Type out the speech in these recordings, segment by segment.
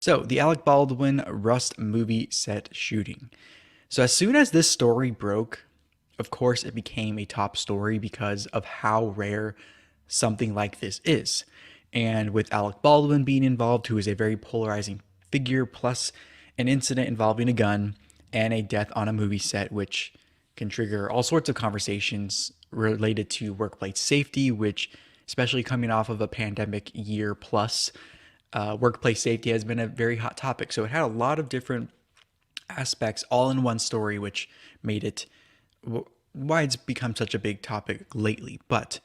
So, the Alec Baldwin Rust movie set shooting. So, as soon as this story broke, of course, it became a top story because of how rare something like this is. And with Alec Baldwin being involved, who is a very polarizing figure, plus an incident involving a gun and a death on a movie set, which can trigger all sorts of conversations related to workplace safety, which, especially coming off of a pandemic year plus, workplace safety has been a very hot topic. So it had a lot of different aspects all in one story, which made it why it's become such a big topic lately. But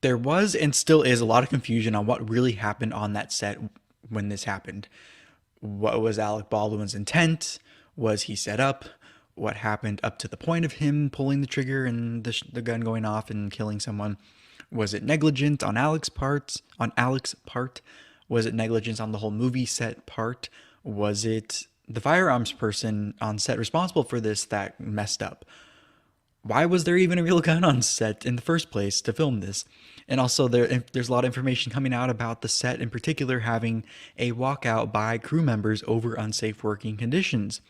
there was and still is a lot of confusion on what really happened on that set when this happened. What was Alec Baldwin's intent? Was he set up? What happened up to the point of him pulling the trigger and the gun going off and killing someone? Was it negligent on Alec's part? Was it negligence on the whole movie set part? Was it the firearms person on set responsible for this that messed up? Why was there even a real gun on set in the first place to film this? And also, there's a lot of information coming out about the set in particular having a walkout by crew members over unsafe working conditions.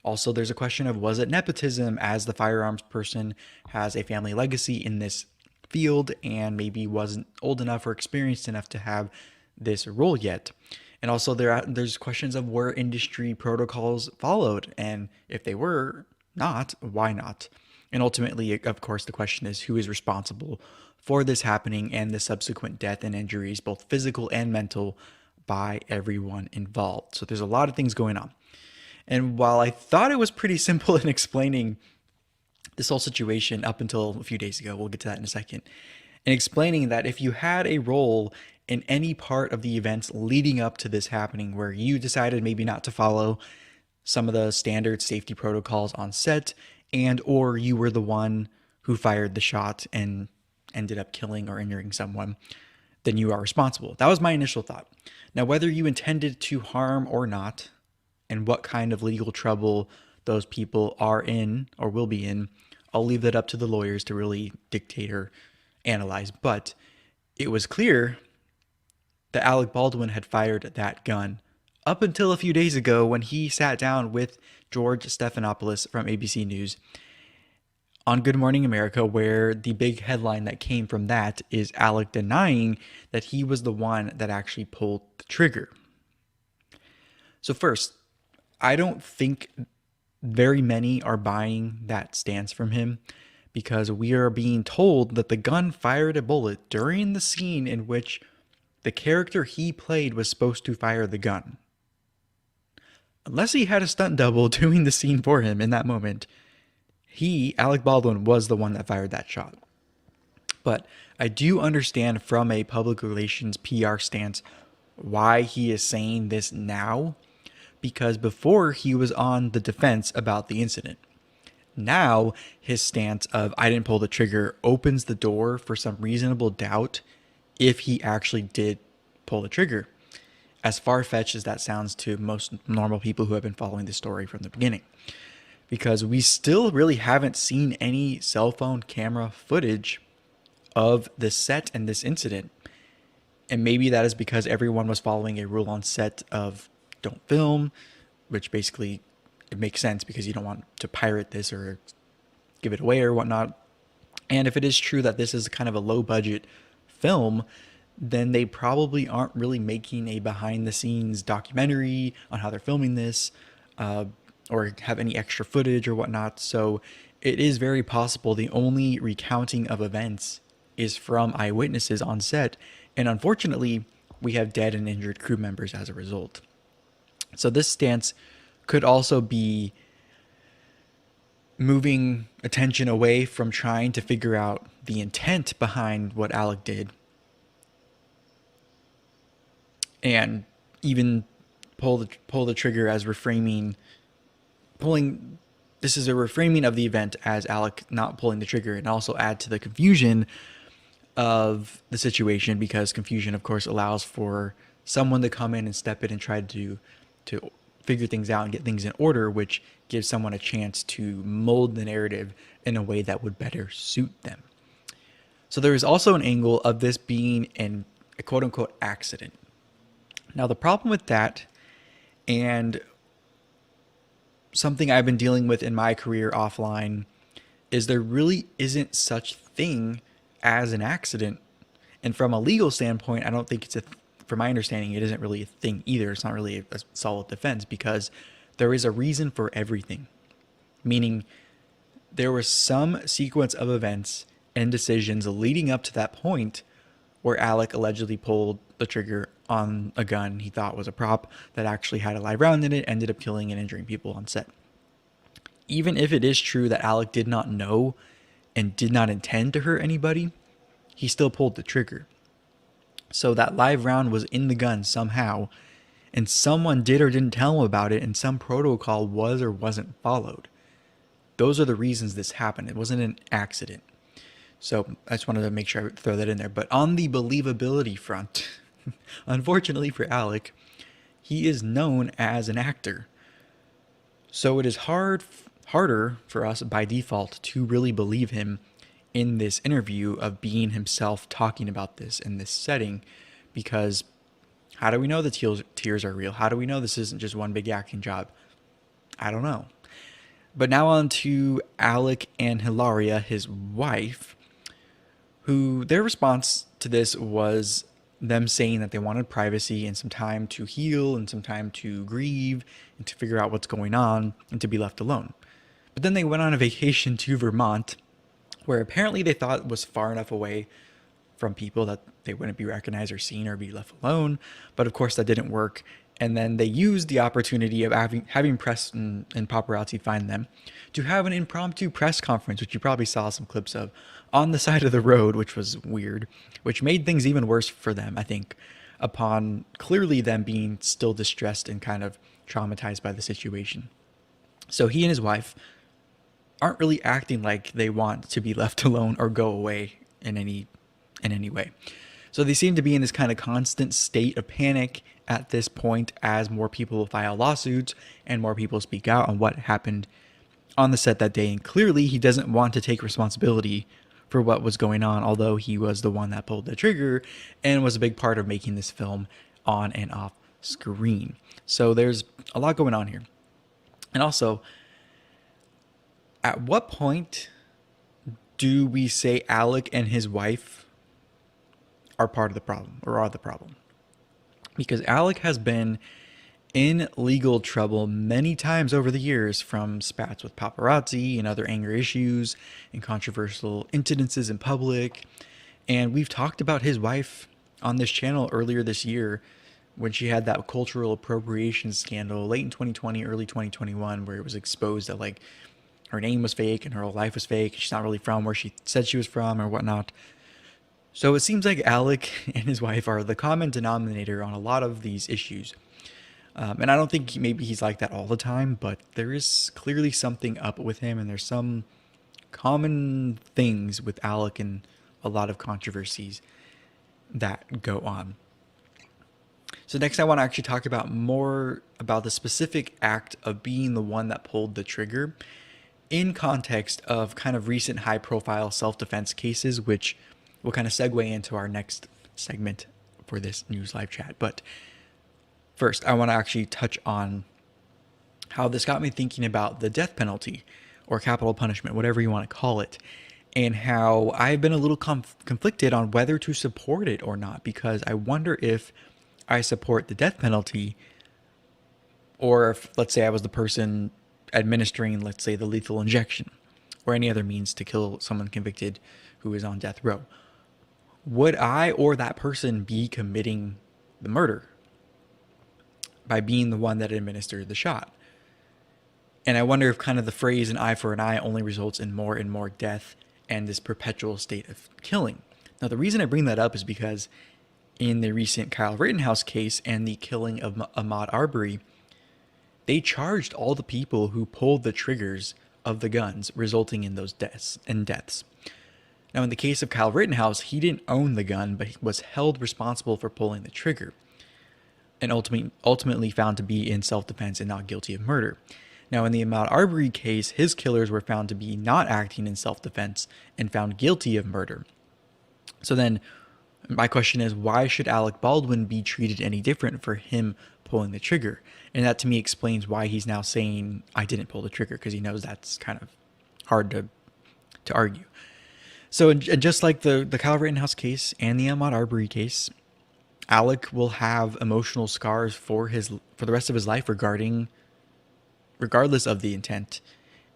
Also, there's a question of was it nepotism, as the firearms person has a family legacy in this field and maybe wasn't old enough or experienced enough to have this role yet. And also, there's questions of were industry protocols followed, and if they were not, why not? And ultimately, of course, the question is who is responsible for this happening and the subsequent death and injuries, both physical and mental, by everyone involved. So there's a lot of things going on. And while I thought it was pretty simple in explaining this whole situation up until a few days ago, we'll get to that in a second, in explaining that if you had a role in any part of the events leading up to this happening where you decided maybe not to follow some of the standard safety protocols on set, and or you were the one who fired the shot and ended up killing or injuring someone, then you are responsible. That was my initial thought. Now, whether you intended to harm or not, and what kind of legal trouble those people are in or will be in, I'll leave that up to the lawyers to really dictate or analyze. But it was clear that Alec Baldwin had fired that gun up until a few days ago when he sat down with George Stephanopoulos from ABC News on Good Morning America, where the big headline that came from that is Alec denying that he was the one that actually pulled the trigger. So first, I don't think very many are buying that stance from him, because we are being told that the gun fired a bullet during the scene in which the character he played was supposed to fire the gun. Unless he had a stunt double doing the scene for him in that moment, Alec Baldwin, was the one that fired that shot. But I do understand from a public relations PR stance why he is saying this now, because before he was on the defense about the incident. Now his stance of I didn't pull the trigger opens the door for some reasonable doubt if he actually did pull the trigger, as far-fetched as that sounds to most normal people who have been following the story from the beginning. Because we still really haven't seen any cell phone camera footage of this set and this incident. And maybe that is because everyone was following a rule on set of don't film, which basically it makes sense because you don't want to pirate this or give it away or whatnot. And if it is true that this is kind of a low budget film, then they probably aren't really making a behind the scenes documentary on how they're filming this, or have any extra footage or whatnot. So it is very possible the only recounting of events is from eyewitnesses on set. And unfortunately, we have dead and injured crew members as a result. So this stance could also be moving attention away from trying to figure out the intent behind what Alec did, and even pull the trigger as reframing this is a reframing of the event as Alec not pulling the trigger, and also add to the confusion of the situation, because confusion of course allows for someone to come in and step in and try to figure things out and get things in order, which gives someone a chance to mold the narrative in a way that would better suit them. So there is also an angle of this being a quote unquote accident. Now the problem with that And something I've been dealing with in my career offline is there really isn't such thing as an accident. And from a legal standpoint, I don't think from my understanding, it isn't really a thing either. It's not really a solid defense because there is a reason for everything. Meaning, there was some sequence of events and decisions leading up to that point where Alec allegedly pulled the trigger on a gun he thought was a prop that actually had a live round in it, ended up killing and injuring people on set. Even if it is true that Alec did not know and did not intend to hurt anybody, he still pulled the trigger. So that live round was in the gun somehow, and someone did or didn't tell him about it, and some protocol was or wasn't followed. Those are the reasons this happened. It wasn't an accident. So I just wanted to make sure I throw that in there. But on the believability front, unfortunately for Alec, he is known as an actor. So it is harder for us by default to really believe him in this interview of being himself talking about this in this setting, because how do we know the tears are real? How do we know this isn't just one big acting job? I don't know. But now on to Alec and Hilaria, his wife, who their response to this was them saying that they wanted privacy and some time to heal and some time to grieve and to figure out what's going on and to be left alone. But then they went on a vacation to Vermont, where apparently they thought was far enough away from people that they wouldn't be recognized or seen or be left alone. But of course that didn't work. And then they used the opportunity of having press and paparazzi find them to have an impromptu press conference, which you probably saw some clips of, on the side of the road, which was weird, which made things even worse for them, I think, upon clearly them being still distressed and kind of traumatized by the situation. So he and his wife aren't really acting like they want to be left alone or go away in any way. So they seem to be in this kind of constant state of panic at this point as more people file lawsuits and more people speak out on what happened on the set that day. And clearly he doesn't want to take responsibility for what was going on, although he was the one that pulled the trigger and was a big part of making this film on and off screen. So there's a lot going on here. And also, at what point do we say Alec and his wife are part of the problem or are the problem? Because Alec has been in legal trouble many times over the years, from spats with paparazzi and other anger issues and controversial incidences in public. And we've talked about his wife on this channel earlier this year when she had that cultural appropriation scandal late in 2020, early 2021, where it was exposed that like her name was fake and her whole life was fake. She's not really from where she said she was from or whatnot. So it seems like Alec and his wife are the common denominator on a lot of these issues. And I don't think maybe he's like that all the time, but there is clearly something up with him, and there's some common things with Alec and a lot of controversies that go on. So next I want to actually talk about more about the specific act of being the one that pulled the trigger in context of kind of recent high-profile self-defense cases, which will kind of segue into our next segment for this news live chat. But first, I want to actually touch on how this got me thinking about the death penalty or capital punishment, whatever you want to call it, and how I've been a little conflicted on whether to support it or not, because I wonder if I support the death penalty, or if, let's say, I was the person administering, let's say, the lethal injection or any other means to kill someone convicted who is on death row. Would I or that person be committing the murder by being the one that administered the shot? And I wonder if kind of the phrase an eye for an eye only results in more and more death and this perpetual state of killing. Now, the reason I bring that up is because in the recent Kyle Rittenhouse case and the killing of Ahmaud Arbery, they charged all the people who pulled the triggers of the guns, resulting in those deaths. Now, in the case of Kyle Rittenhouse, he didn't own the gun, but he was held responsible for pulling the trigger, and ultimately found to be in self-defense and not guilty of murder. Now, in the Ahmaud Arbery case, his killers were found to be not acting in self-defense and found guilty of murder. So then, my question is, why should Alec Baldwin be treated any different for him pulling the trigger. And that to me explains why he's now saying, I didn't pull the trigger, because he knows that's kind of hard to argue. So, and just like the Kyle Rittenhouse case and the Ahmaud Arbery case, Alec will have emotional scars for the rest of his life regardless of the intent.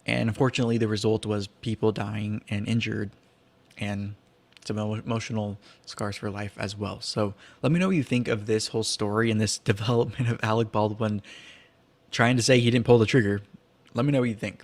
And unfortunately, the result was people dying and injured, and some emotional scars for life as well. So let me know what you think of this whole story and this development of Alec Baldwin trying to say he didn't pull the trigger. Let me know what you think.